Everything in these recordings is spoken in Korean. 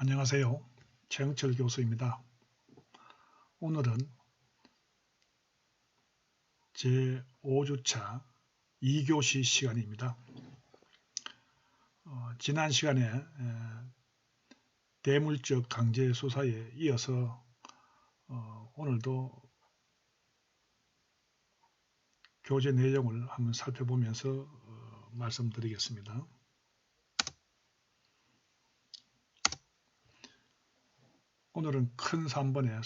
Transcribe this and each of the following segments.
안녕하세요. 최영철 교수입니다. 오늘은 제5주차 2교시 시간입니다. 지난 시간에 대물적 강제 수사에 이어서 오늘도 교재 내용을 한번 살펴보면서 말씀드리겠습니다. 오늘은 큰 3번의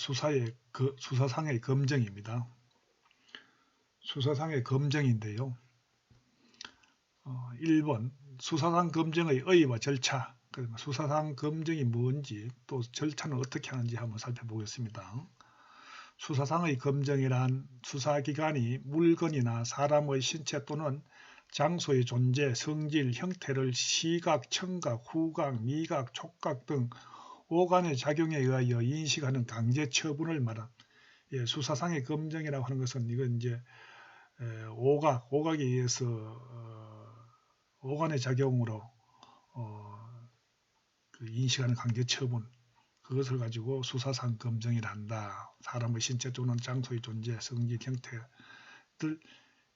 수사상의 검증입니다. 수사상의 검증인데요. 1번 수사상 검증의 의의와 절차, 수사상 검증이 뭔지 또 절차는 어떻게 하는지 한번 살펴보겠습니다. 수사상의 검증이란 수사기관이 물건이나 사람의 신체 또는 장소의 존재, 성질, 형태를 시각, 청각, 후각, 미각, 촉각 등 오감의 작용에 의하여 인식하는 강제 처분을 말한 수사상의 검증이라고 하는 것은 이건 이제 오각에 의해서 오감의 작용으로 인식하는 강제 처분, 그것을 가지고 수사상 검증이라 한다. 사람의 신체 또는 장소의 존재, 성질, 형태들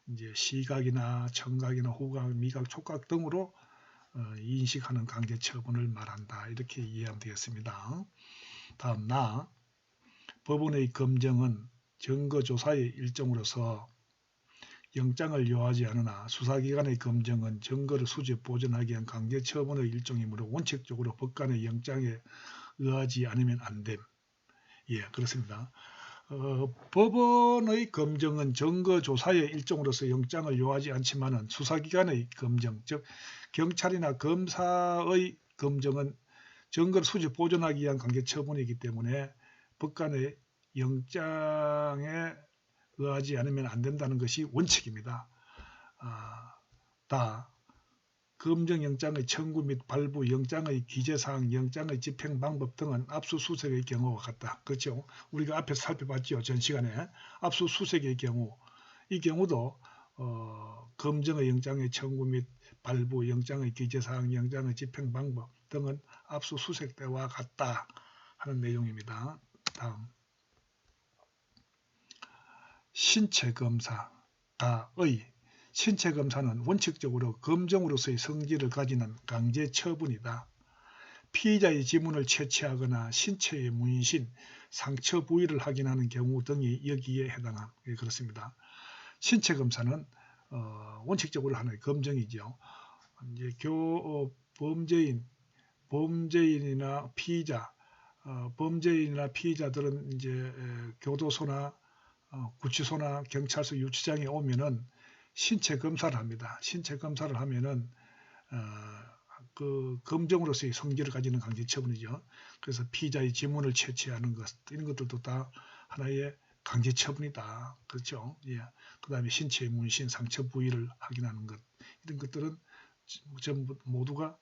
이제 시각이나 청각이나 후각, 미각, 촉각 등으로 인식하는 강제 처분을 말한다. 이렇게 이해하면 되겠습니다. 다음 법원의 검증은 증거조사의 일종으로서 영장을 요하지 않으나 수사기관의 검증은 증거를 수집 보존하기 위한 강제 처분의 일종이므로 원칙적으로 법관의 영장에 의하지 않으면 안 됨. 그렇습니다. 법원의 검증은 증거조사의 일종으로서 영장을 요하지 않지만은 수사기관의 검증, 즉 경찰이나 검사의 검증은 증거를 수집 보존하기 위한 강제 처분이기 때문에 법관의 영장에 의하지 않으면 안 된다는 것이 원칙입니다. 검증영장의 청구 및 발부, 영장의 기재사항, 영장의 집행방법 등은 압수수색의 경우와 같다. 그렇죠? 우리가 앞에서 살펴봤죠. 전 시간에 압수수색의 경우, 이 경우도 검증의 영장의 청구 및 발부, 영장의 기재사항, 영장의 집행방법 등은 압수수색 때와 같다 하는 내용입니다. 다음 신체검사, 신체검사는 원칙적으로 검정으로서의 성질을 가지는 강제처분이다. 피의자의 지문을 채취하거나 신체의 문신, 상처 부위를 확인하는 경우 등이 여기에 해당함. 그렇습니다. 신체검사는 원칙적으로 하는 검증이죠. 이제 범죄인이나 피의자, 범죄인이나 피의자들은 이제 교도소나 구치소나 경찰서 유치장에 오면은 신체 검사를 합니다. 신체 검사를 하면은 그 검정으로서의 성질을 가지는 강제 처분이죠. 그래서 피의자의 지문을 채취하는 것, 이런 것들도 다 하나의 강제 처분이다. 그렇죠? 그 다음에 신체의 문신, 상처 부위를 확인하는 것, 이런 것들은 전부 모두가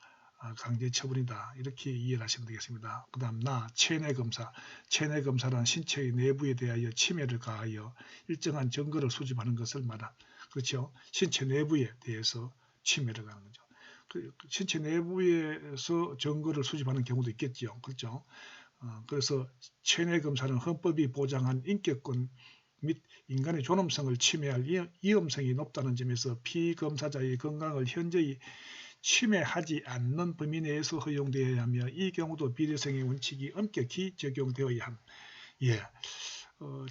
강제 처분이다. 이렇게 이해를 하시면 되겠습니다. 그 다음 체내검사. 체내검사란 신체의 내부에 대하여 침해를 가하여 일정한 증거를 수집하는 것을 말한, 그렇죠? 신체 내부에 대해서 침해를 가하는 거죠. 신체 내부에서 증거를 수집하는 경우도 있겠죠. 그렇죠? 그래서 체내검사는 헌법이 보장한 인격권 및 인간의 존엄성을 침해할 위험성이 높다는 점에서 피검사자의 건강을 현저히 침해하지 않는 범위 내에서 허용되어야 하며 이 경우도 비례성의 원칙이 엄격히 적용되어야 함.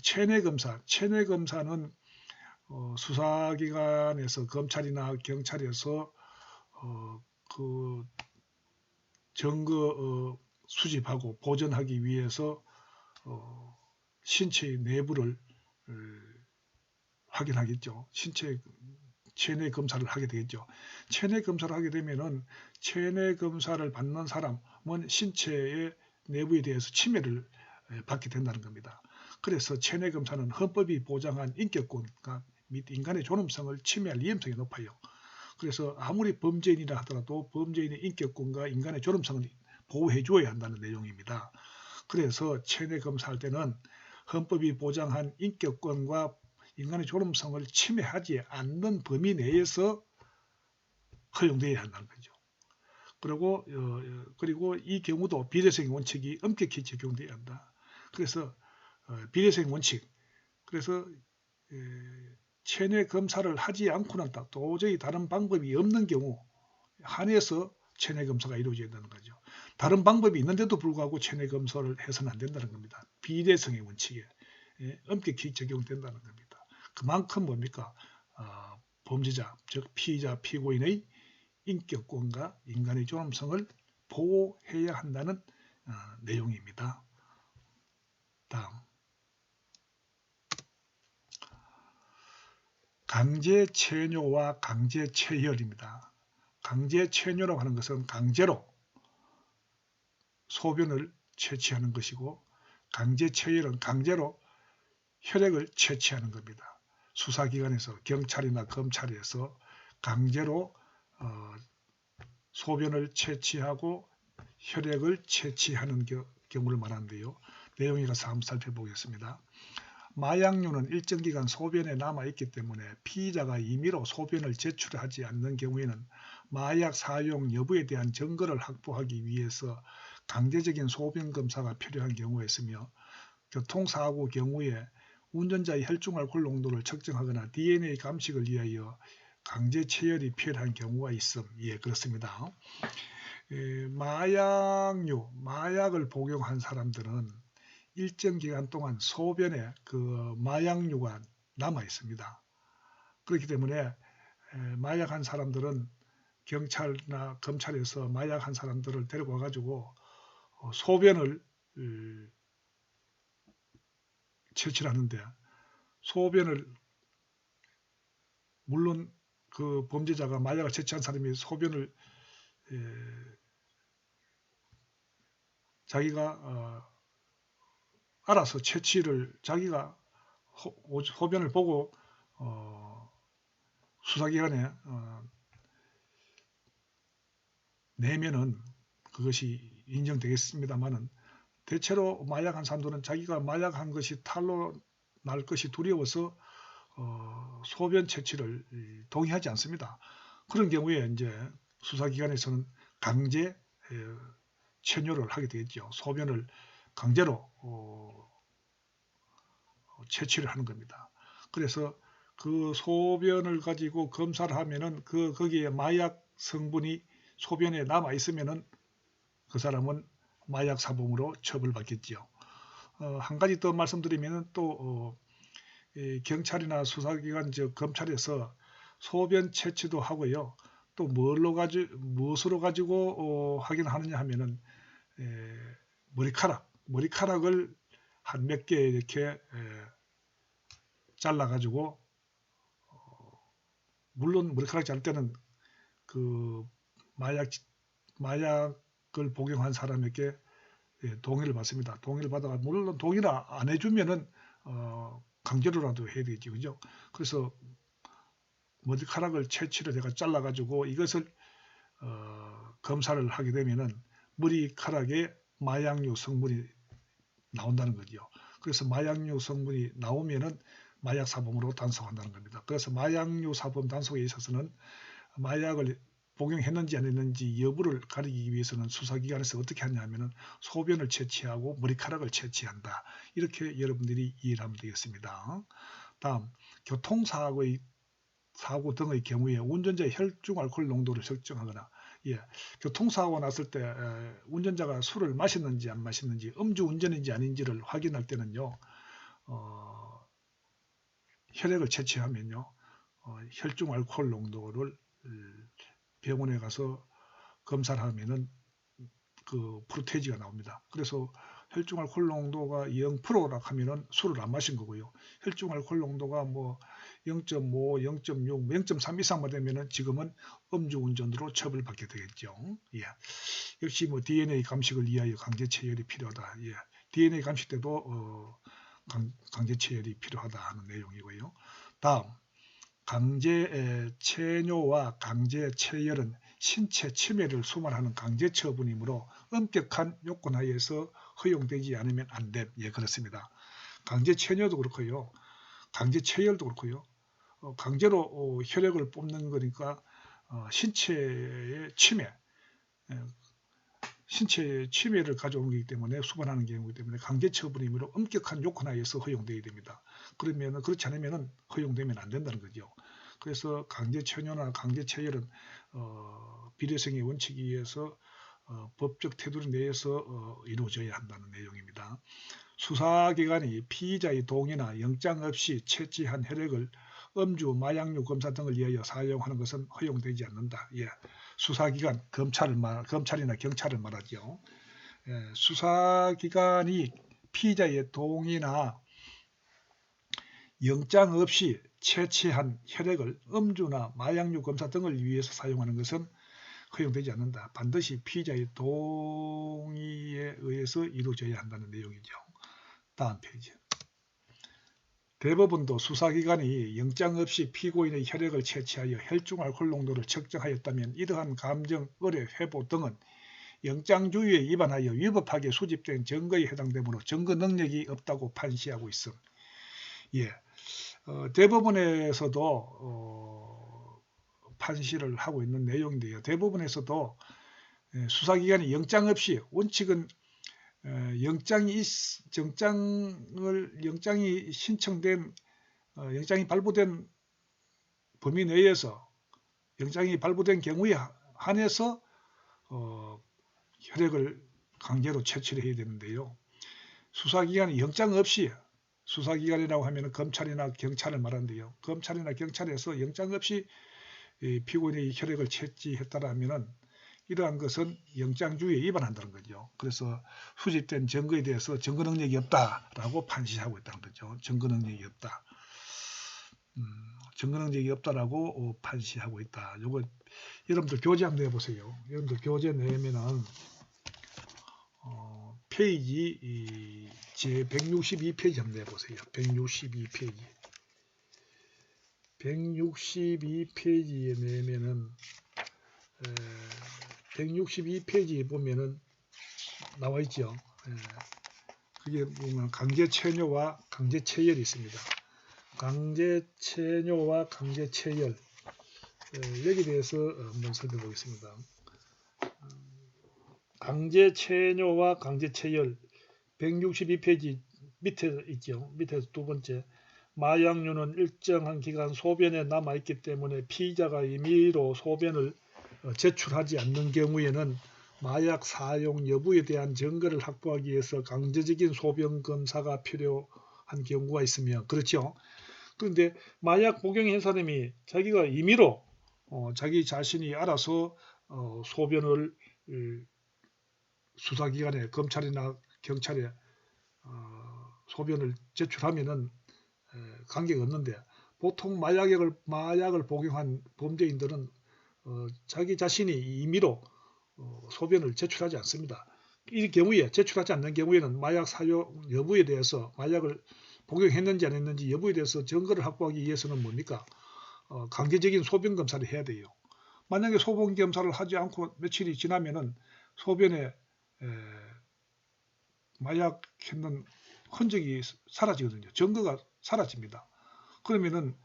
체내검사는 수사기관에서 검찰이나 경찰에서 그 증거 수집하고 보존하기 위해서 신체의 내부를 확인하겠죠. 체내 검사를 하게 되겠죠. 체내 검사를 하게 되면은 체내 검사를 받는 사람은 신체의 내부에 대해서 침해를 받게 된다는 겁니다. 그래서 체내 검사는 헌법이 보장한 인격권과 및 인간의 존엄성을 침해할 위험성이 높아요. 그래서 아무리 범죄인이라 하더라도 범죄인의 인격권과 인간의 존엄성을 보호해 줘야 한다는 내용입니다. 그래서 체내 검사할 때는 헌법이 보장한 인격권과 인간의 존엄성을 침해하지 않는 범위 내에서 허용되어야 한다는 거죠. 그리고 이 경우도 비례성 원칙이 엄격히 적용돼야 한다. 그래서 비례성 원칙. 그래서 체내 검사를 하지 않고는 도저히 다른 방법이 없는 경우 한해서 체내 검사가 이루어져야 된다는 거죠. 다른 방법이 있는데도 불구하고 체내 검사를 해서는 안 된다는 겁니다. 비례성의 원칙에 엄격히 적용된다는 겁니다. 그만큼 뭡니까? 범죄자, 즉 피의자, 피고인의 인격권과 인간의 존엄성을 보호해야 한다는 내용입니다. 다음, 강제체뇨와 강제체혈입니다. 강제체뇨라고 하는 것은 강제로 소변을 채취하는 것이고, 강제체혈은 강제로 혈액을 채취하는 겁니다. 수사기관에서, 경찰이나 검찰에서 강제로 소변을 채취하고 혈액을 채취하는 경우를 말하는데요. 내용에 가서 한번 살펴보겠습니다. 마약류는 일정 기간 소변에 남아있기 때문에 피의자가 임의로 소변을 제출하지 않는 경우에는 마약 사용 여부에 대한 증거를 확보하기 위해서 강제적인 소변 검사가 필요한 경우가 있으며, 교통사고 경우에 운전자의 혈중알코올 농도를 측정하거나 DNA 감식을 위하여 강제 체열이 필요한 경우가 있음. 예, 그렇습니다. 마약을 복용한 사람들은 일정 기간 동안 소변에 그 마약류가 남아 있습니다. 그렇기 때문에 마약한 사람들은 경찰이나 검찰에서 마약한 사람들을 데리고 와가지고 소변을 채취하는데, 소변을 물론 그 범죄자가 마약을 채취한 사람이 소변을 자기가 알아서 채취를 자기가 소변을 보고 수사기관에 내면은 그것이 인정되겠습니다만은, 대체로 마약한 사람들은 자기가 마약한 것이 탈로 날 것이 두려워서 소변 채취를 동의하지 않습니다. 그런 경우에 이제 수사기관에서는 강제 체뇨를 하게 되겠죠. 소변을 강제로 채취를 하는 겁니다. 그래서 그 소변을 가지고 검사를 하면은 거기에 마약 성분이 소변에 남아 있으면은 그 사람은 마약 사범으로 처벌받겠지요. 한 가지 더 말씀드리면은 또 경찰이나 수사기관, 즉 검찰에서 소변 채취도 하고요. 또 무엇으로 가지고 확인하느냐 하면은 머리카락을 한 몇 개 이렇게 잘라 가지고, 물론 머리카락 자를 때는 그 마약을 복용한 사람에게 동의를 받습니다. 동의를 받아가, 물론 동의를 안 해주면은 강제로라도 해야 되겠죠, 그죠? 그래서 머리카락을 채취를 해가 잘라가지고 이것을 검사를 하게 되면은 머리카락에 마약류 성분이 나온다는 거죠. 그래서 마약류 성분이 나오면은 마약 사범으로 단속한다는 겁니다. 그래서 마약류 사범 단속에 있어서는 마약을 복용했는지 안 했는지 여부를 가리기 위해서는 수사기관에서 어떻게 하냐면은 소변을 채취하고 머리카락을 채취한다. 이렇게 여러분들이 이해를 하면 되겠습니다. 다음, 교통사고 등의 경우에 운전자의 혈중 알코올 농도를 측정하거나, 교통사고가 났을 때 운전자가 술을 마셨는지 안 마셨는지, 음주운전인지 아닌지를 확인할 때는요, 혈액을 채취하면요, 혈중 알코올 농도를 병원에 가서 검사를 하면은 그 프로테이지가 나옵니다. 그래서 혈중 알코올 농도가 0%라 하면은 술을 안 마신 거고요. 혈중 알코올 농도가 뭐 0.5, 0.6, 0.3 이상만 되면은 지금은 음주운전으로 처벌받게 되겠죠. 역시 뭐 DNA 감식을 위하여 강제 체열이 필요하다. DNA 감식 때도 강제 체열이 필요하다 하는 내용이고요. 다음, 강제 체뇨와 강제 체열은 신체 침해를 수반하는 강제 처분이므로 엄격한 요건 하에서 허용되지 않으면 안 됨. 그렇습니다. 강제 체뇨도 그렇고요. 강제 체열도 그렇고요. 강제로 혈액을 뽑는 거니까 신체의 침해, 신체 침해를 가져오는 거기 때문에 수반하는 경우이기 때문에 강제 처분이므로 엄격한 요건 하에서 허용되어야 됩니다. 그러면 그렇지 않으면 허용되면 안 된다는 거죠. 그래서 강제 체류나 강제 체열은 비례성의 원칙에 의해서 법적 테두리 내에서 이루어져야 한다는 내용입니다. 수사기관이 피의자의 동의나 영장 없이 채취한 혈액을 음주, 마약류 검사 등을 위하여 사용하는 것은 허용되지 않는다. 예. 수사기관, 검찰이나 경찰을 말하죠. 예. 수사기관이 피의자의 동의나 영장 없이 채취한 혈액을 음주나 마약류 검사 등을 위해서 사용하는 것은 허용되지 않는다. 반드시 피의자의 동의에 의해서 이루어져야 한다는 내용이죠. 다음 페이지. 대법원도 수사기관이 영장 없이 피고인의 혈액을 채취하여 혈중 알코올 농도를 측정하였다면 이러한 감정, 의뢰, 회부 등은 영장주의에 위반하여 위법하게 수집된 증거에 해당되므로 증거 능력이 없다고 판시하고 있음. 예, 대법원에서도 판시를 하고 있는 내용인데요. 대법원에서도 수사기관이 영장 없이 원칙은 영장이 신청된 영장이 발부된 범위 내에서 영장이 발부된 경우에 한해서 혈액을 강제로 채취를 해야 되는데요. 수사기관이 영장 없이 수사기관이라고 하면 검찰이나 경찰을 말하는데요. 검찰이나 경찰에서 영장 없이 피고인의 혈액을 채취했다라면은 이러한 것은 영장주의에 위반한다는 거죠. 그래서 수집된 증거에 대해서 증거 능력이 없다라고 판시하고 있다는 거죠. 증거 능력이 없다. 증거 능력이 없다라고 판시하고 있다. 요거 여러분들 교재 한번 내보세요. 여러분들 교재 내면은 페이지 제 162페이지 한번 내보세요. 162페이지. 162페이지에 내면은 162페이지에 보면은 나와 있죠. 그게 보면 강제 체류와 강제 체열이 있습니다. 강제 체류와 강제 체열 여기에 대해서 한번 살펴보겠습니다. 강제 체류와 강제 체열 162페이지 밑에 있죠. 밑에서 두 번째 마약류는 일정한 기간 소변에 남아있기 때문에 피의자가 임의로 소변을 제출하지 않는 경우에는 마약 사용 여부에 대한 증거를 확보하기 위해서 강제적인 소변 검사가 필요한 경우가 있으며 그렇죠. 그런데 마약 복용한 사람이 자기가 임의로 자기 자신이 알아서 소변을 수사기관에 검찰이나 경찰에 소변을 제출하면은 관계가 없는데 보통 마약을 복용한 범죄인들은 자기 자신이 임의로 소변을 제출하지 않습니다. 이 경우에 제출하지 않는 경우에는 마약 사용 여부에 대해서 마약을 복용했는지 안 했는지 여부에 대해서 증거를 확보하기 위해서는 뭡니까? 강제적인 소변 검사를 해야 돼요. 만약에 소변 검사를 하지 않고 며칠이 지나면은 소변에 마약 했는 흔적이 사라지거든요. 증거가 사라집니다. 그러면은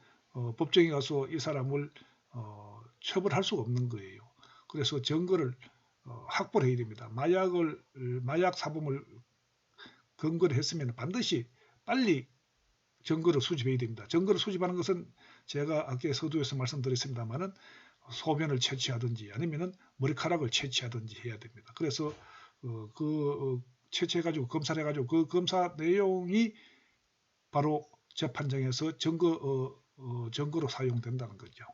법정에 가서 이 사람을 처벌할 수가 없는 거예요. 그래서 증거를 확보를 해야 됩니다. 마약 사범을 근거를 했으면 반드시 빨리 증거를 수집해야 됩니다. 증거를 수집하는 것은 제가 아까 서두에서 말씀드렸습니다만은 소변을 채취하든지 아니면은 머리카락을 채취하든지 해야 됩니다. 그래서 채취해가지고 검사를 해가지고 그 검사 내용이 바로 재판장에서 증거로 사용된다는 거죠.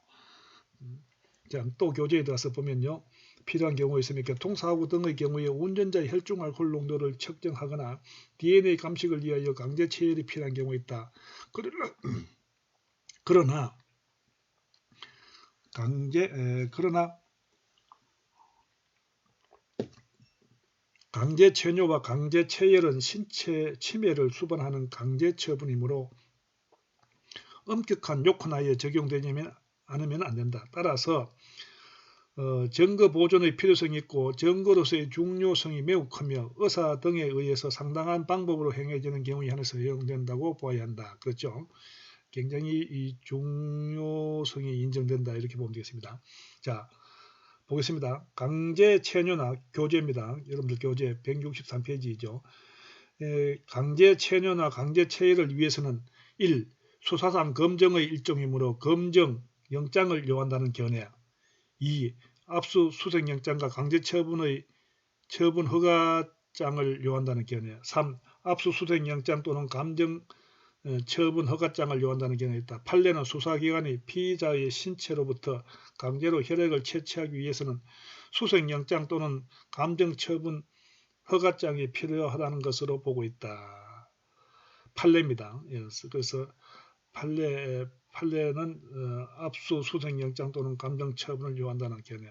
자, 또 교재에 들어서 보면요. 필요한 경우에 있으면 교통사고 등의 경우에 운전자의 혈중 알코올 농도를 측정하거나 DNA 감식을 위하여 강제 체열이 필요한 경우가 있다. 그러나 강제 체류와 강제 체열은 신체 침해를 수반하는 강제 처분이므로 엄격한 요건하에 적용되지 않으면 안 된다. 따라서 증거 보존의 필요성이 있고 증거로서의 중요성이 매우 크며 의사 등에 의해서 상당한 방법으로 행해지는 경우에 한해서 허용된다고 보아야 한다. 그렇죠? 굉장히 이 중요성이 인정된다 이렇게 보면 되겠습니다. 자, 보겠습니다. 강제 체류나 교제입니다. 여러분들 교재 163페이지죠. 강제 체류나 강제 체류를 위해서는 1. 수사상 검정의 일종이므로 검정 영장을 요한다는 견해. 2. 압수수색 영장과 강제 처분의 처분 허가장을 요한다는 견해. 3. 압수수색 영장 또는 감정 처분 허가장을 요한다는 경우가 있다. 판례는 수사기관이 피의자의 신체로부터 강제로 혈액을 채취하기 위해서는 수색영장 또는 감정처분 허가장이 필요하다는 것으로 보고 있다. 판례입니다. 그래서 판례는 압수수색영장 또는 감정처분을 요한다는 견해.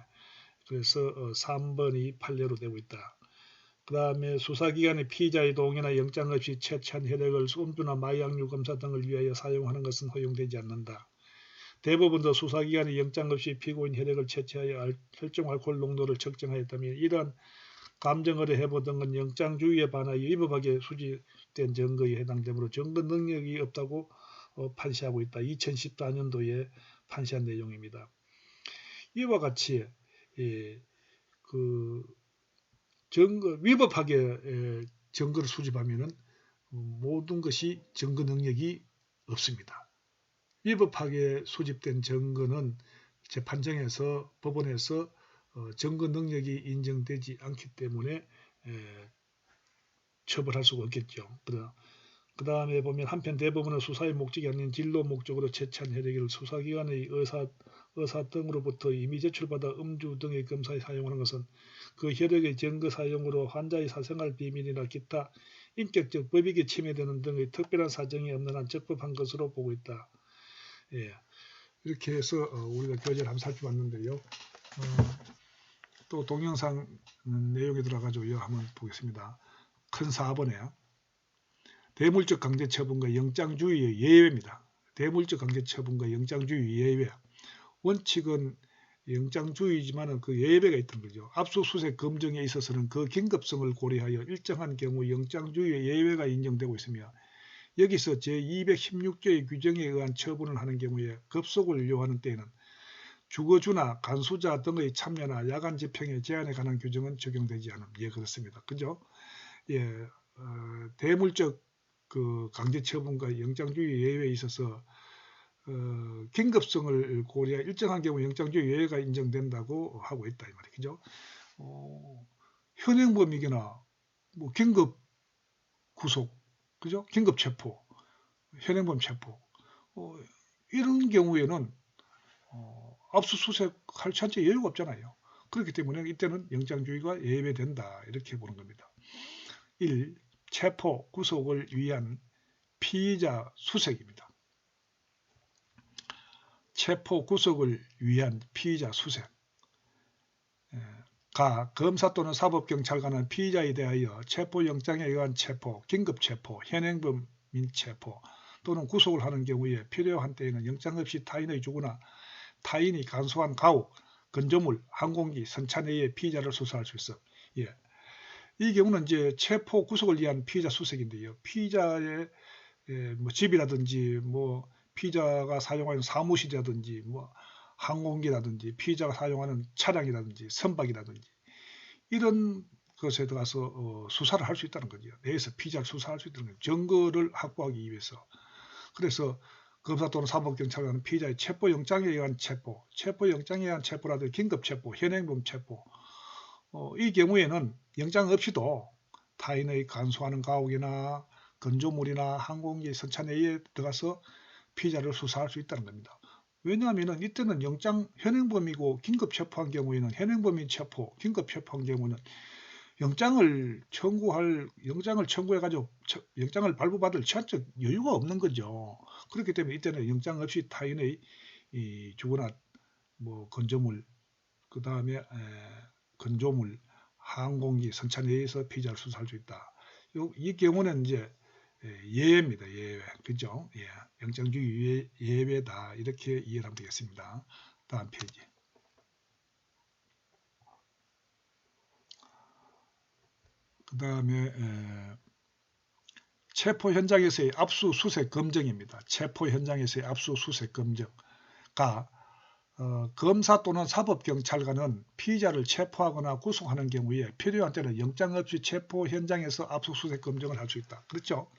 그래서 3번이 판례로 되고 있다. 그 다음에 수사기관이 피의자의 동의나 영장 없이 채취한 혈액을 음주나 마약류 검사 등을 위하여 사용하는 것은 허용되지 않는다. 대법원도 수사기관이 영장 없이 피고인 혈액을 채취하여 혈중 알코올 농도를 측정하였다면 이러한 감정거래 해보 등은 영장주의에 반하여 위법하게 수집된 증거에 해당되므로 증거 능력이 없다고 판시하고 있다. 2014년도에 판시한 내용입니다. 이와 같이 위법하게 증거를 수집하면은 모든 것이 증거 능력이 없습니다. 위법하게 수집된 증거는 재판정에서 법원에서 증거 능력이 인정되지 않기 때문에 처벌할 수가 없겠죠. 그 다음에 보면 한편 대법원은 수사의 목적이 아닌 진로 목적으로 채취한 혈액을 수사기관의 의사 등으로부터 이미 제출받아 음주 등의 검사에 사용하는 것은 그 혈액의 증거 사용으로 환자의 사생활 비밀이나 기타 인격적 법익이 침해되는 등의 특별한 사정이 없는 한 적법한 것으로 보고 있다. 이렇게 해서 우리가 교재를 한번 살펴봤는데요. 또 동영상 내용에 들어가지고 한번 보겠습니다. 큰 4번에 대물적 강제처분과 영장주의의 예외입니다. 대물적 강제처분과 영장주의 예외. 원칙은 영장주의지만 그 예외가 있던 거죠. 압수수색 검정에 있어서는 그 긴급성을 고려하여 일정한 경우 영장주의의 예외가 인정되고 있으며 여기서 제216조의 규정에 의한 처분을 하는 경우에 급속을 요하는 때에는 주거주나 간수자 등의 참여나 야간 집행의 제한에 관한 규정은 적용되지 않음. 그렇습니다. 그죠? 대물적 강제처분과 영장주의 예외에 있어서 긴급성을 고려 일정한 경우 영장주의 예외가 인정된다고 하고 있다 이 말이죠. 현행범이거나 긴급 구속, 그죠? 긴급 체포, 현행범 체포 이런 경우에는 압수수색할 자체 여유가 없잖아요. 그렇기 때문에 이때는 영장주의가 예외된다 이렇게 보는 겁니다. 1. 체포, 구속을 위한 피의자 수색입니다. 체포, 구속을 위한 피의자 수색. 검사 또는 사법경찰관은 피의자에 대하여 체포영장에 의한 체포, 긴급체포, 현행범인 체포 또는 구속을 하는 경우에 필요한 때에는 영장 없이 타인의 주거나 타인이 간소한 가옥, 건조물, 항공기, 선차 내에 피의자를 수사할 수 있어. 이 경우는 이제 체포 구속을 위한 피의자 수색인데요. 피의자의 집이라든지 피의자가 사용하는 사무실이라든지 항공기라든지 피의자가 사용하는 차량이라든지 선박이라든지 이런 것에 들어가서 수사를 할 수 있다는 거죠. 내에서 피의자를 수사할 수 있다는 거죠. 증거를 확보하기 위해서. 그래서 검사 또는 사법경찰관은 피의자의 체포영장에 의한 체포, 체포영장에 의한 체포라든지 긴급체포, 현행범 체포 이 경우에는 영장 없이도 타인의 간수하는 가옥이나 건조물이나 항공기, 선차 내에 들어가서 피의자를 수사할 수 있다는 겁니다. 왜냐하면 이때는 영장 현행범이고 긴급 체포한 경우에는 현행범인 체포, 긴급 체포한 경우는 영장을 청구해가지고 영장을 발부받을 제한적 여유가 없는 거죠. 그렇기 때문에 이때는 영장 없이 타인의 주거나 건조물, 그 다음에 건조물, 항공기, 선차 내에서 피의자를 수사할 수 있다. 이 경우는 이제 예외입니다. 예외. 그죠? 영장주의 예외다. 이렇게 이해를 하면 되겠습니다. 다음 페이지. 그 다음에 체포 현장에서의 압수수색 검정입니다. 체포 현장에서의 압수수색 검정가 검사 또는 사법경찰관은 피의자를 체포하거나 구속하는 경우에 필요한 때는 영장 없이 체포 현장에서 압수수색 검증을 할 수 있다. 그렇죠?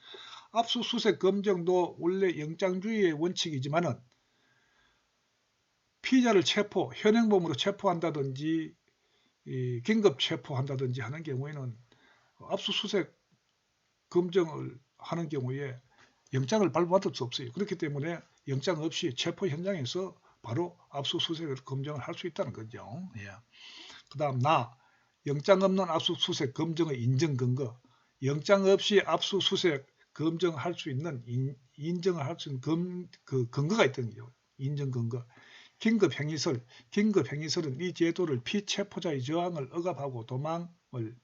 압수수색 검증도 원래 영장주의의 원칙이지만은 피의자를 체포, 현행범으로 체포한다든지 긴급 체포한다든지 하는 경우에는 압수수색 검증을 하는 경우에 영장을 발부받을 수 없어요. 그렇기 때문에 영장 없이 체포 현장에서 바로 압수수색을 검증을 할 수 있다는 거죠. 예. 그 다음 영장 없는 압수수색 검증의 인정 근거. 영장 없이 압수수색 검증할 수 있는 인정을 할 수 있는 그 근거가 있다는 거죠. 인정 근거. 긴급행위설. 긴급행위설은 이 제도를 피체포자의 저항을 억압하고 도망을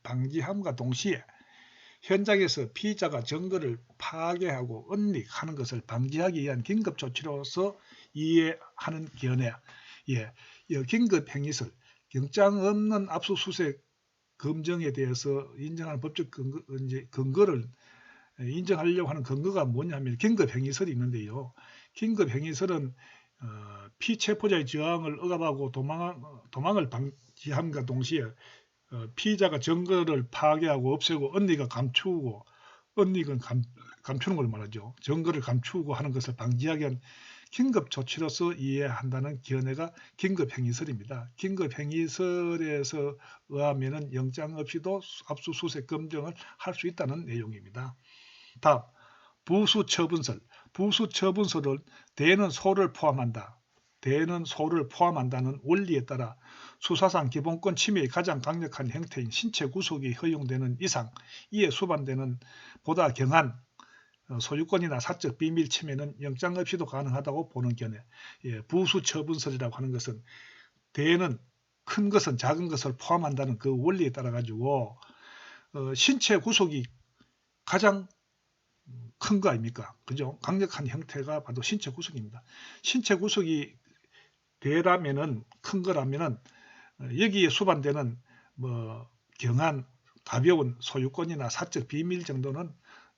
방지함과 동시에 현장에서 피의자가 증거를 파괴하고 은닉하는 것을 방지하기 위한 긴급조치로서 이해하는 견해. 예, 긴급행위설, 영장 없는 압수수색 검증에 대해서 인정하는 법적 근거를 인정하려고 하는 근거가 뭐냐면 긴급행위설이 있는데요. 긴급행위설은 피체포자의 저항을 억압하고 도망을 방지함과 동시에 피의자가 증거를 파괴하고 없애고 은닉을 감추고 은닉은 감추는 걸 말하죠. 증거를 감추고 하는 것을 방지하기 위한 긴급 조치로서 이해한다는 견해가 긴급행위설입니다. 긴급행위설에서 의하면 영장 없이도 압수수색 검증을 할 수 있다는 내용입니다. 다음, 부수처분설. 부수처분설은 대는 소를 포함한다. 대는 소를 포함한다는 원리에 따라 수사상 기본권 침해의 가장 강력한 형태인 신체 구속이 허용되는 이상 이에 수반되는 보다 경한 소유권이나 사적 비밀 침해는 영장 없이도 가능하다고 보는 견해. 예, 부수처분설이라고 하는 것은 대는 큰 것은 작은 것을 포함한다는 그 원리에 따라 가지고 신체 구속이 가장 큰 거 아닙니까? 그죠? 강력한 형태가 바로 신체 구속입니다. 신체 구속이 되라면은 큰 거라면은 여기에 수반되는 경한 가벼운 소유권이나 사적 비밀 정도는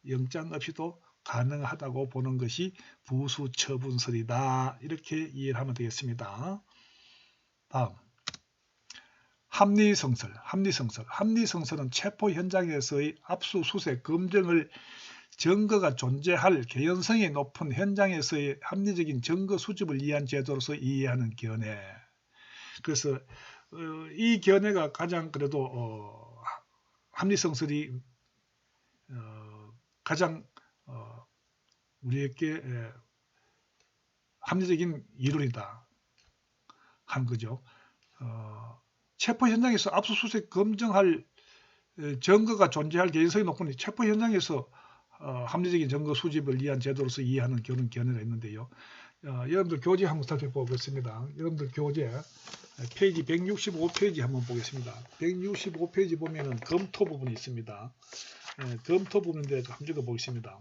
영장 없이도 가능하다고 보는 것이 부수처분설이다. 이렇게 이해를 하면 되겠습니다. 다음, 합리성설. 합리성설은 체포 현장에서의 압수수색 검증을 증거가 존재할 개연성이 높은 현장에서의 합리적인 증거 수집을 위한 제도로서 이해하는 견해. 그래서 이 견해가 가장 그래도 합리성설이 가장 우리에게 합리적인 이론이다 하는 거죠. 체포 현장에서 압수수색 검증할 증거가 존재할 개연성이 높은 체포 현장에서 합리적인 증거 수집을 위한 제도로서 이해하는 그런 견해가 있는데요. 여러분들 교재 한번 살펴보겠습니다. 여러분들 교재 페이지 165페이지 한번 보겠습니다. 165페이지 보면은 검토 부분이 있습니다. 검토 부분에 대해서 한번 읽어보겠습니다.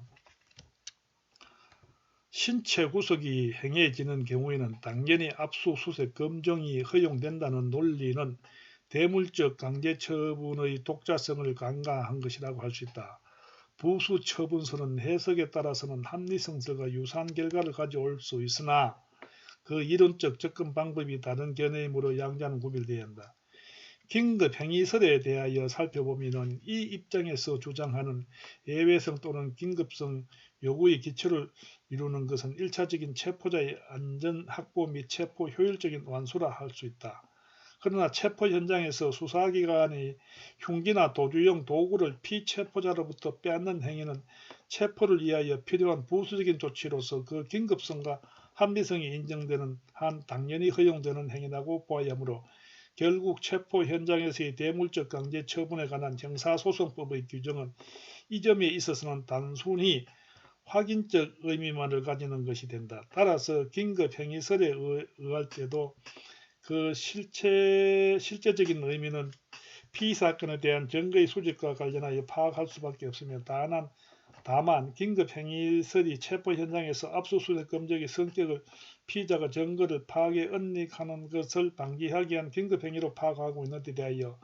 신체 구속이 행해지는 경우에는 당연히 압수수색 검증이 허용된다는 논리는 대물적 강제처분의 독자성을 간과한 것이라고 할 수 있다. 부수처분설은 해석에 따라서는 합리성설과 유사한 결과를 가져올 수 있으나 그 이론적 접근 방법이 다른 견해이므로 양자는 구별되어야 한다. 긴급행위설에 대하여 살펴보면 이 입장에서 주장하는 예외성 또는 긴급성 요구의 기초를 이루는 것은 1차적인 체포자의 안전 확보 및 체포 효율적인 완수라 할 수 있다. 그러나 체포 현장에서 수사기관이 흉기나 도주용 도구를 피체포자로부터 빼앗는 행위는 체포를 위하여 필요한 부수적인 조치로서 그 긴급성과 합리성이 인정되는 한 당연히 허용되는 행위라고 보아야 하므로 결국 체포 현장에서의 대물적 강제 처분에 관한 형사소송법의 규정은 이 점에 있어서는 단순히 확인적 의미만을 가지는 것이 된다. 따라서 긴급행위설에 의할 때도 그 실제적인 의미는 피의사건에 대한 증거의 수집과 관련하여 파악할 수밖에 없으며 다만 긴급행위설이 체포 현장에서 압수수색 검증의 성격을 피의자가 증거를 파괴 은닉하는 것을 방지하기 위한 긴급행위로 파악하고 있는 데 대하여